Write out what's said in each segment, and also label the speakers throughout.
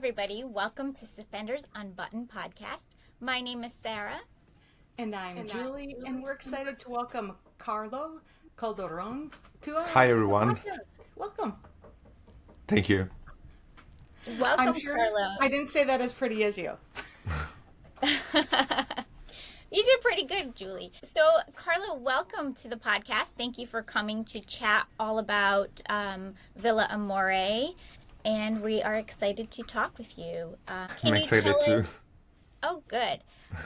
Speaker 1: everybody. Welcome to Suspenders Unbuttoned Podcast. My name is Sarah.
Speaker 2: And I'm Julie, and we're excited to welcome Carlo Calderone to our
Speaker 3: Hi, everyone.
Speaker 2: podcast. Welcome.
Speaker 3: Thank you.
Speaker 1: Welcome,
Speaker 2: I'm sure
Speaker 1: Carlo.
Speaker 2: I didn't say that as pretty as you.
Speaker 1: You did pretty good, Julie. So, Carlo, welcome to the podcast. Thank you for coming to chat all about Villa Amore, and we are excited to talk with you.
Speaker 3: I'm excited too.
Speaker 1: Oh, good.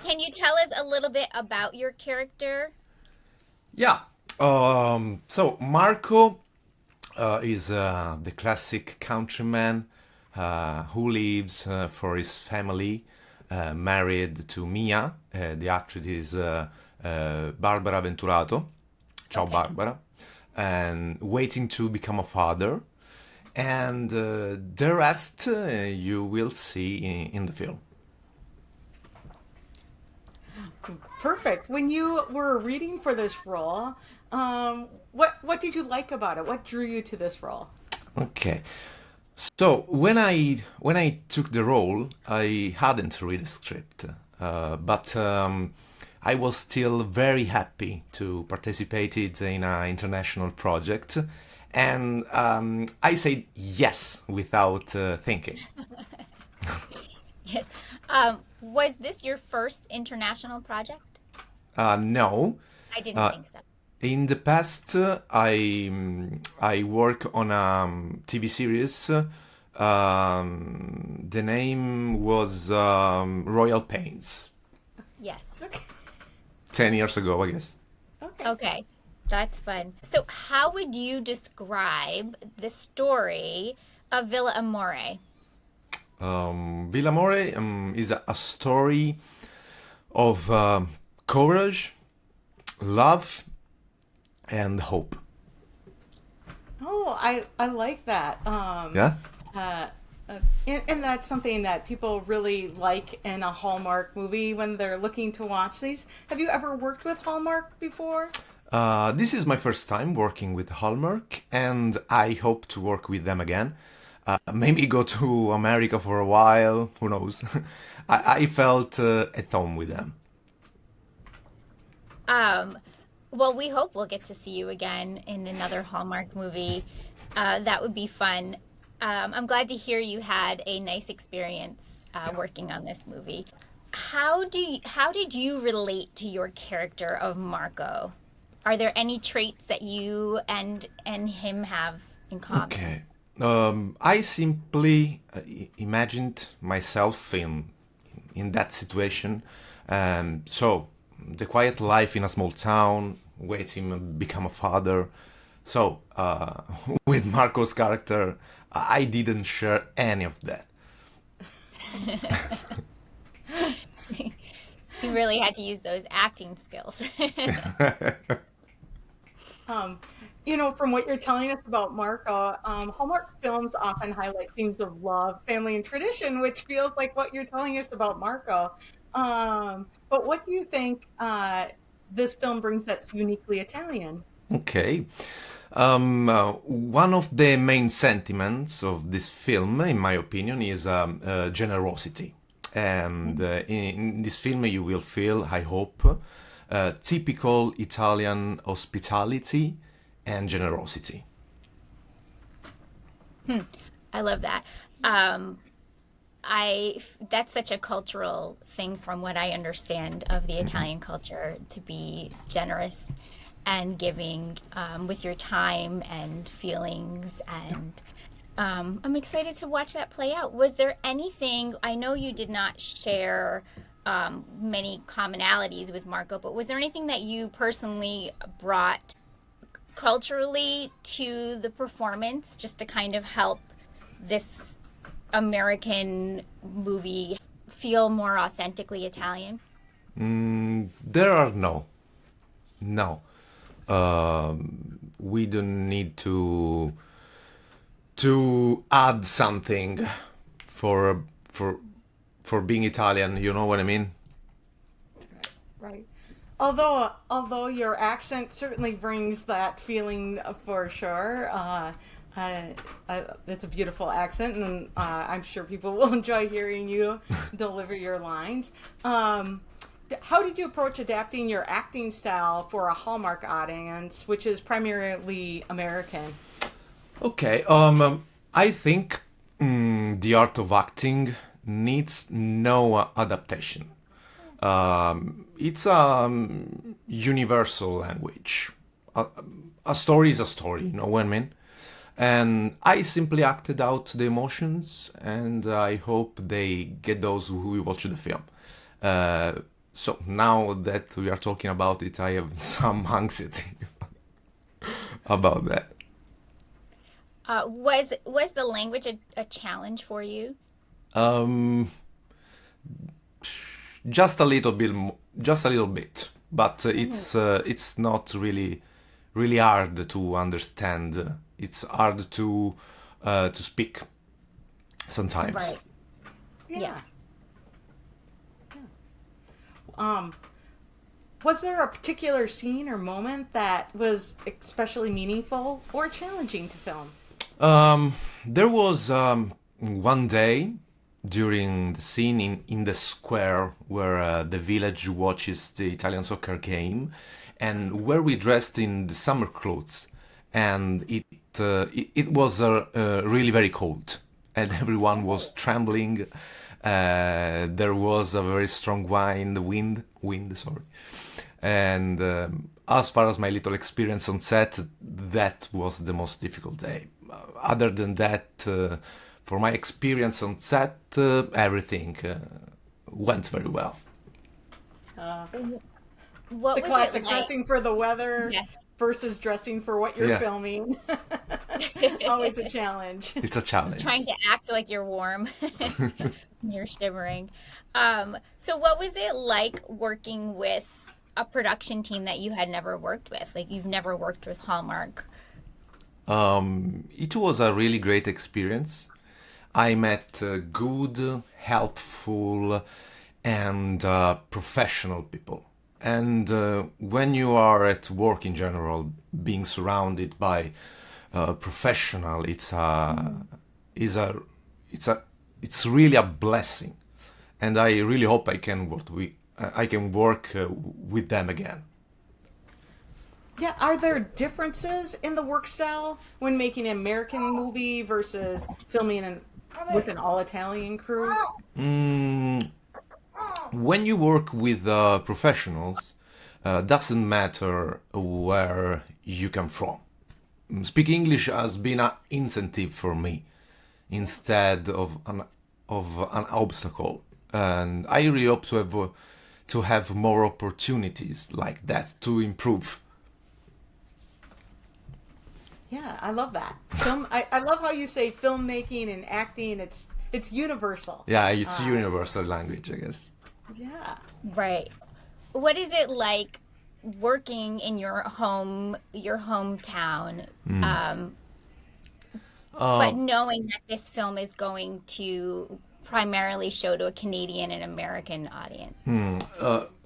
Speaker 1: Can you tell us a little bit about your character?
Speaker 3: Yeah. So Marco is the classic countryman who lives for his family, married to Mia. The actress is Barbara Venturato. Ciao,
Speaker 1: Okay.
Speaker 3: Barbara. And waiting to become a father. And the rest you will see in the film.
Speaker 2: Perfect. When you were reading for this role, what did you like about it? What drew you to this role?
Speaker 3: Okay. So when I took the role, I hadn't read the script, but I was still very happy to participate in an international project, and I said yes without thinking.
Speaker 1: Yes. Was this your first international project?
Speaker 3: No,
Speaker 1: I didn't
Speaker 3: uh,
Speaker 1: think so.
Speaker 3: in the past I work on a TV series. The name was Royal Pains.
Speaker 1: Yes.
Speaker 2: Okay.
Speaker 3: 10 years ago, I guess.
Speaker 2: Okay.
Speaker 1: Okay. That's fun. So, how would you describe the story of Villa Amore?
Speaker 3: Villa Amore is a story of courage, love, and hope.
Speaker 2: Oh, I like that.
Speaker 3: Yeah?
Speaker 2: Uh, and that's something that people really like in a Hallmark movie when they're looking to watch these. Have you ever worked with Hallmark before?
Speaker 3: This is my first time working with Hallmark, and I hope to work with them again. Maybe go to America for a while, who knows? I felt at home with them.
Speaker 1: Um, well, we hope we'll get to see you again in another Hallmark movie. That would be fun. I'm glad to hear you had a nice experience working on this movie. How did you relate to your character of Marco? Are there any traits that you and him have in common?
Speaker 3: Okay. I simply imagined myself in that situation. So the quiet life in a small town, waiting to become a father. So with Marco's character, I didn't share any of that.
Speaker 1: You really had to use those acting skills.
Speaker 2: Um, from what you're telling us about Marco, Hallmark films often highlight themes of love, family, and tradition, which feels like what you're telling us about Marco. But what do you think this film brings that's uniquely Italian?
Speaker 3: Okay. One of the main sentiments of this film, in my opinion, is generosity. And in this film, you will feel, I hope, typical Italian hospitality and generosity.
Speaker 1: I love that. Um, that's such a cultural thing from what I understand of the Italian culture to be generous and giving with your time and feelings and I'm excited to watch that play out. Was there anything, I know you did not share many commonalities with Marco, but was there anything that you personally brought culturally to the performance just to kind of help this American movie feel more authentically Italian?
Speaker 3: There are no. We don't need to add something for for being Italian. You know what I mean?
Speaker 2: Right. Although your accent certainly brings that feeling for sure. I, it's a beautiful accent, and I'm sure people will enjoy hearing you deliver your lines. How did you approach adapting your acting style for a Hallmark audience, which is primarily American?
Speaker 3: Okay, I think the art of acting needs no adaptation. It's a universal language. A story is a story, you know what I mean? And I simply acted out the emotions, and I hope they get those who will watch the film. So now that we are talking about it, I have some anxiety about that.
Speaker 1: Was the language a challenge for you?
Speaker 3: Um, just a little bit, just a little bit, but it's not really hard to understand. It's hard to speak sometimes.
Speaker 1: Right.
Speaker 2: Yeah.
Speaker 1: Yeah.
Speaker 2: Um, was there a particular scene or moment that was especially meaningful or challenging to film?
Speaker 3: There was one day during the scene in the square where the village watches the Italian soccer game, and where we dressed in the summer clothes, and it was really very cold, and everyone was trembling. There was a very strong wind, sorry. And as far as my little experience on set, that was the most difficult day. Other than that, for my experience on set, everything went very well.
Speaker 1: What
Speaker 2: The
Speaker 1: was
Speaker 2: classic
Speaker 1: it like?
Speaker 2: dressing for the weather
Speaker 1: Yes.
Speaker 2: versus dressing for what you're
Speaker 3: Yeah.
Speaker 2: filming. Always a challenge.
Speaker 3: It's a challenge.
Speaker 1: Trying to act like you're warm. You're shivering. So what was it like working with a production team that you had never worked with? Like you've never worked with Hallmark.
Speaker 3: It was a really great experience. I met good, helpful, and professional people. And when you are at work in general, being surrounded by professional, it's really a blessing. And I really hope I can work with them again.
Speaker 2: Yeah, are there differences in the work style when making an American movie versus filming with an all-Italian crew?
Speaker 3: When you work with professionals, doesn't matter where you come from. Speaking English has been an incentive for me instead of an obstacle, and I really hope to have more opportunities like that to improve.
Speaker 2: Yeah, I love that. I love how you say filmmaking and acting. It's universal.
Speaker 3: Yeah, it's universal language, I guess.
Speaker 2: Yeah.
Speaker 1: Right. What is it like working in your hometown, but knowing that this film is going to primarily show to a Canadian and American audience?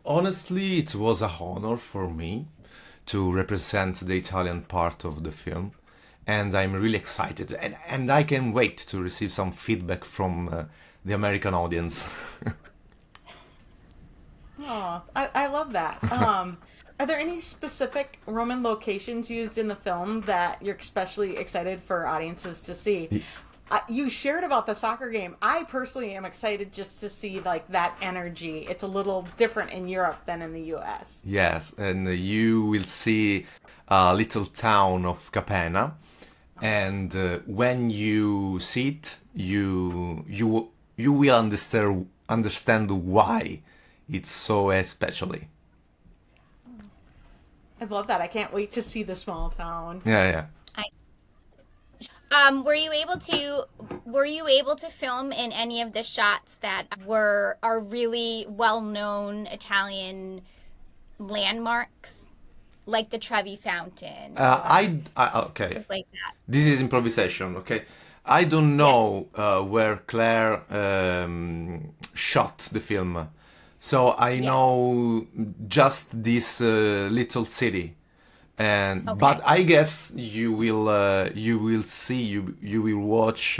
Speaker 3: Honestly, it was a honor for me to represent the Italian part of the film, and I'm really excited, and I can wait to receive some feedback from the American audience.
Speaker 2: Oh, I love that. Are there any specific Roman locations used in the film that you're especially excited for audiences to see? You shared about the soccer game. I personally am excited just to see like that energy. It's a little different in Europe than in the US.
Speaker 3: Yes, and you will see a little town of Capena, and when you see it, you will understand why it's so especially.
Speaker 2: I love that. I can't wait to see the small town.
Speaker 3: Yeah.
Speaker 1: Were you able to film in any of the shots that are really well-known Italian landmarks, like the Trevi Fountain,
Speaker 3: Okay.
Speaker 1: stuff like that?
Speaker 3: This is improvisation, okay? I don't know where Claire shot the film, so I know just this little city. And
Speaker 1: Okay.
Speaker 3: but I guess you will see you will watch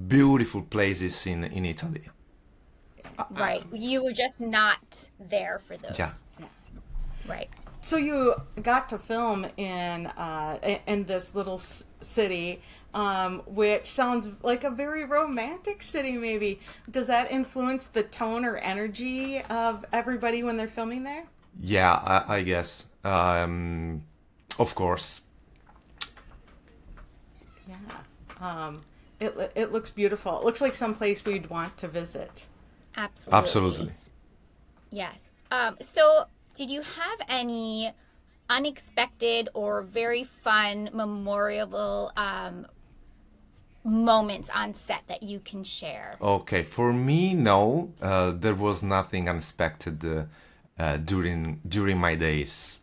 Speaker 3: beautiful places in Italy.
Speaker 1: Right. You were just not there for
Speaker 3: Yeah.
Speaker 1: those. Right.
Speaker 2: So you got to film in this little city, which sounds like a very romantic city. Maybe does that influence the tone or energy of everybody when they're filming there?
Speaker 3: Yeah, I guess. Of course.
Speaker 2: Yeah, it looks beautiful. It looks like some place we'd want to visit.
Speaker 1: Absolutely.
Speaker 3: Absolutely.
Speaker 1: Yes. So, did you have any unexpected or very fun, memorable moments on set that you can share?
Speaker 3: Okay, for me, no. There was nothing unexpected during my days.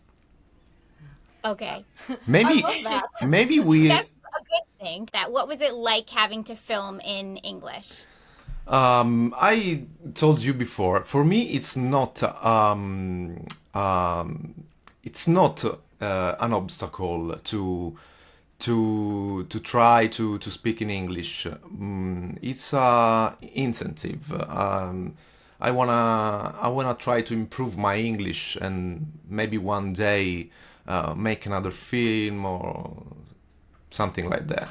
Speaker 1: Okay.
Speaker 2: I
Speaker 3: Maybe
Speaker 2: love that.
Speaker 3: maybe we.
Speaker 1: That's a good thing. That what was it like having to film in English?
Speaker 3: I told you before. For me, it's not an obstacle to try to speak in English. It's a incentive. I wanna try to improve my English and maybe one day make another film or something like that.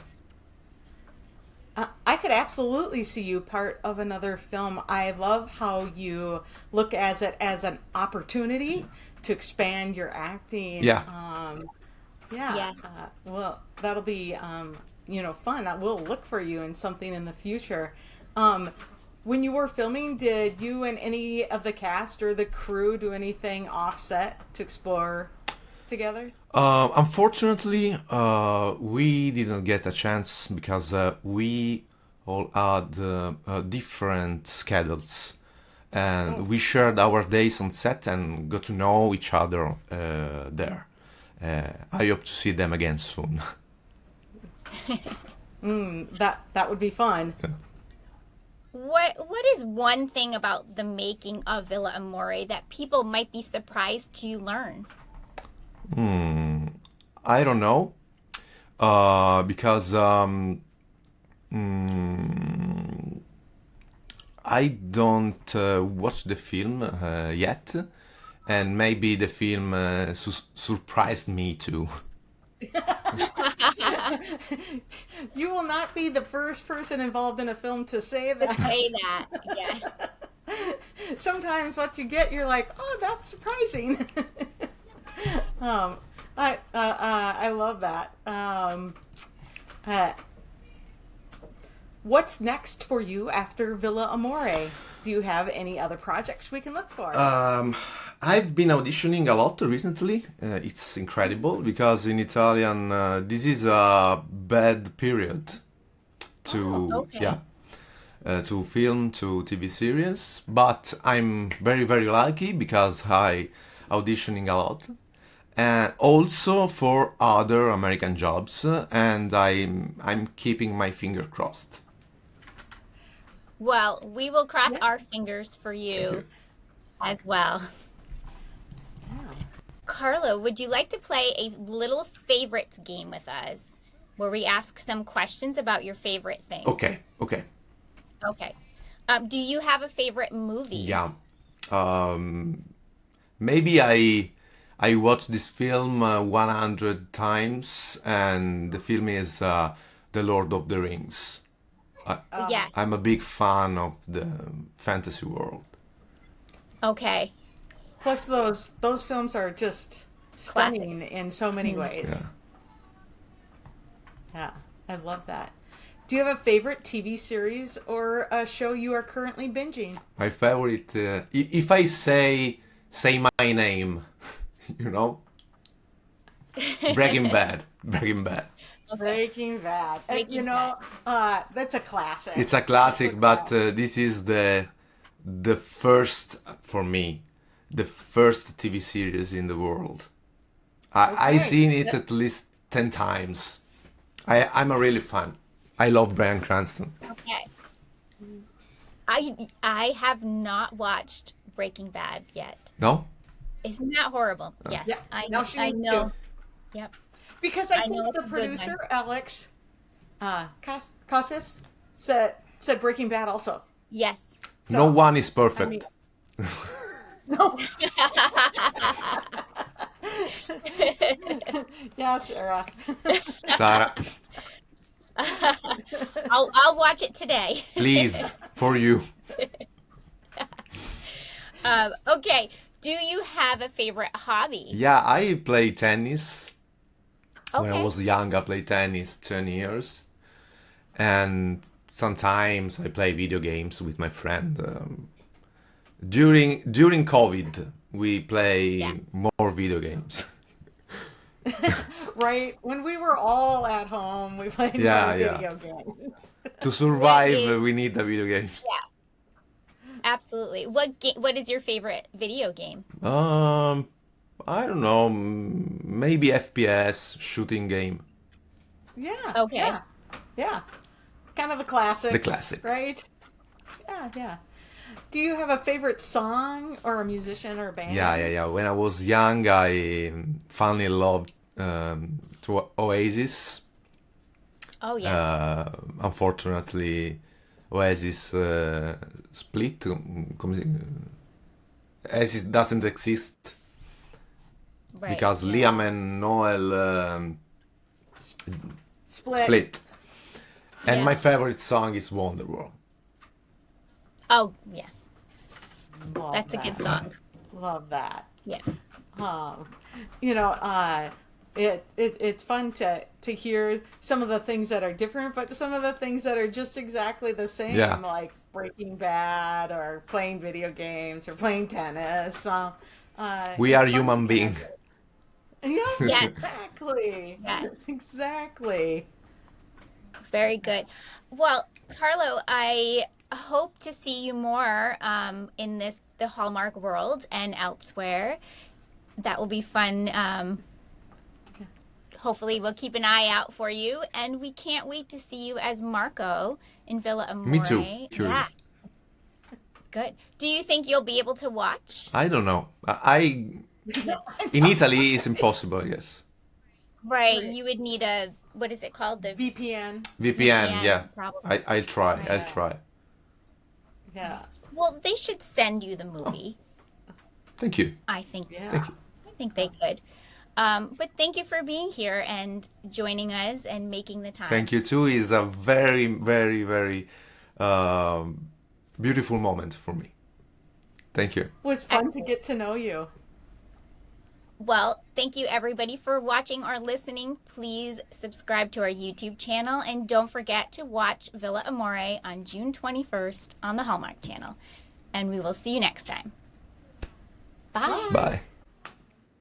Speaker 2: I could absolutely see you part of another film. I love how you look as it as an opportunity to expand your acting.
Speaker 3: Yeah.
Speaker 2: Yeah.
Speaker 1: Yes.
Speaker 2: Well, that'll be fun. I will look for you in something in the future. When you were filming, did you and any of the cast or the crew do anything offset to explore together?
Speaker 3: Unfortunately, we didn't get a chance because we all had different schedules, and we shared our days on set and got to know each other there. I hope to see them again soon.
Speaker 2: That would be fun.
Speaker 1: What is one thing about the making of Villa Amore that people might be surprised to learn?
Speaker 3: I don't know, because I don't watch the film yet, and maybe the film surprised me too.
Speaker 2: You will not be the first person involved in a film to say that.
Speaker 1: Say that. Yes.
Speaker 2: Sometimes what you get, you're like, oh, that's surprising. I love that. What's next for you after Villa Amore? Do you have any other projects we can look for?
Speaker 3: I've been auditioning a lot recently. It's incredible because in Italian this is a bad period to
Speaker 1: okay.
Speaker 3: to film to TV series. But I'm very very lucky because I auditioning a lot, and also for other American jobs, and I'm keeping my finger crossed.
Speaker 1: Well, we will cross our fingers for
Speaker 3: Thank
Speaker 1: you
Speaker 3: you.
Speaker 1: as well.
Speaker 2: Yeah.
Speaker 1: Carlo, would you like to play a little favorites game with us where we ask some questions about your favorite thing?
Speaker 3: Okay, okay,
Speaker 1: Okay. Do you have a favorite movie?
Speaker 3: yeah. Maybe I watched this film 100 times, and the film is The Lord of the Rings.
Speaker 1: Yes.
Speaker 3: I'm a big fan of the fantasy world.
Speaker 1: Okay.
Speaker 2: Plus, those films are just stunning in so many ways.
Speaker 3: Yeah.
Speaker 2: Yeah, I love that. Do you have a favorite TV series or a show you are currently binging?
Speaker 3: My favorite, if I say my name, you know, Breaking Bad. Breaking Bad.
Speaker 1: Okay.
Speaker 2: Breaking Bad.
Speaker 1: Breaking
Speaker 2: That's a classic.
Speaker 3: It's a classic, but this is the first for me, the first TV series in the world. I
Speaker 2: Okay.
Speaker 3: seen it at least 10 times. I'm a really fan. I love Bryan Cranston.
Speaker 1: Okay. I have not watched Breaking Bad yet.
Speaker 3: No?
Speaker 1: Isn't that horrible? Yes.
Speaker 2: Yeah,
Speaker 1: I
Speaker 2: now she
Speaker 1: I
Speaker 2: needs
Speaker 1: know.
Speaker 2: to.
Speaker 1: Yep.
Speaker 2: Because I
Speaker 1: I know
Speaker 2: think the
Speaker 1: it's a good
Speaker 2: producer,
Speaker 1: one.
Speaker 2: Alex Casas, said Breaking Bad also.
Speaker 1: Yes.
Speaker 3: No
Speaker 2: So,
Speaker 3: one is
Speaker 2: I mean,
Speaker 3: perfect.
Speaker 2: no. Yeah, Sarah.
Speaker 3: Sarah,
Speaker 1: I'll watch it today.
Speaker 3: please, for you.
Speaker 1: Okay. Do you have a favorite hobby?
Speaker 3: Yeah, I play tennis. When I
Speaker 1: Okay.
Speaker 3: was young, I played tennis 10 years. And sometimes I play video games with my friend. During COVID, we
Speaker 1: Yeah.
Speaker 3: play more video games.
Speaker 2: Right? When we were all at home, we played more
Speaker 3: Yeah, yeah.
Speaker 2: video games.
Speaker 3: To
Speaker 1: What
Speaker 3: survive,
Speaker 1: is
Speaker 3: we need the video games.
Speaker 1: Absolutely. What is your favorite video game?
Speaker 3: Um, I don't know, maybe FPS shooting game.
Speaker 2: Yeah,
Speaker 1: Okay.
Speaker 2: yeah, yeah. Kind of the
Speaker 3: The
Speaker 2: classics,
Speaker 3: classic.
Speaker 2: right? Yeah, yeah. Do you have a favorite song or a musician or a
Speaker 3: Yeah, yeah,
Speaker 2: band?
Speaker 3: yeah. When I was young, I finally loved to Oasis.
Speaker 1: Oh yeah.
Speaker 3: Unfortunately, Oasis split. Oasis doesn't exist
Speaker 1: Right.
Speaker 3: because
Speaker 2: Yeah.
Speaker 3: Liam and Noel
Speaker 2: Split.
Speaker 3: split. And my
Speaker 1: Yeah.
Speaker 3: favorite song is Wonderwall.
Speaker 1: Oh yeah.
Speaker 2: Love
Speaker 1: That's a good
Speaker 2: that.
Speaker 1: song.
Speaker 2: Love that.
Speaker 1: Yeah.
Speaker 2: Um, you know, it's fun to hear some of the things that are different, but some of the things that are just exactly the same,
Speaker 3: Yeah.
Speaker 2: like Breaking Bad or playing video games or playing tennis.
Speaker 3: We
Speaker 2: It's
Speaker 3: are
Speaker 2: fun to
Speaker 3: human beings.
Speaker 2: connect. Yeah,
Speaker 1: Yes.
Speaker 2: exactly.
Speaker 1: Yes.
Speaker 2: Exactly.
Speaker 1: Very good. Well, Carlo, I hope to see you more in the Hallmark world and elsewhere. That will be fun. Hopefully, we'll keep an eye out for you, and we can't wait to see you as Marco in Villa Amore.
Speaker 3: Me too.
Speaker 1: Yeah,
Speaker 3: Curious.
Speaker 1: good. Do you think you'll be able to watch?
Speaker 3: I don't know. In Italy, it's impossible. Yes.
Speaker 1: Right,
Speaker 2: Right.
Speaker 1: you would need a what is it called? The
Speaker 2: VPN.
Speaker 3: VPN. Yeah.
Speaker 1: probably.
Speaker 3: I'll try. I'll
Speaker 2: Yeah.
Speaker 3: try.
Speaker 2: Yeah.
Speaker 1: Well, they should send you the movie.
Speaker 3: Thank you.
Speaker 1: I think
Speaker 2: Yeah.
Speaker 3: Thank you.
Speaker 1: I think they could. But thank you for being here and joining us and making the time.
Speaker 3: Thank you too. Is a very, very, very beautiful moment for me. Thank you.
Speaker 2: It was fun to
Speaker 1: Excellent.
Speaker 2: get to know you.
Speaker 1: Well, thank you everybody for watching or listening. Please subscribe to our YouTube channel and don't forget to watch Villa Amore on June 21st on the Hallmark channel. And we will see you next time. Bye.
Speaker 3: Bye.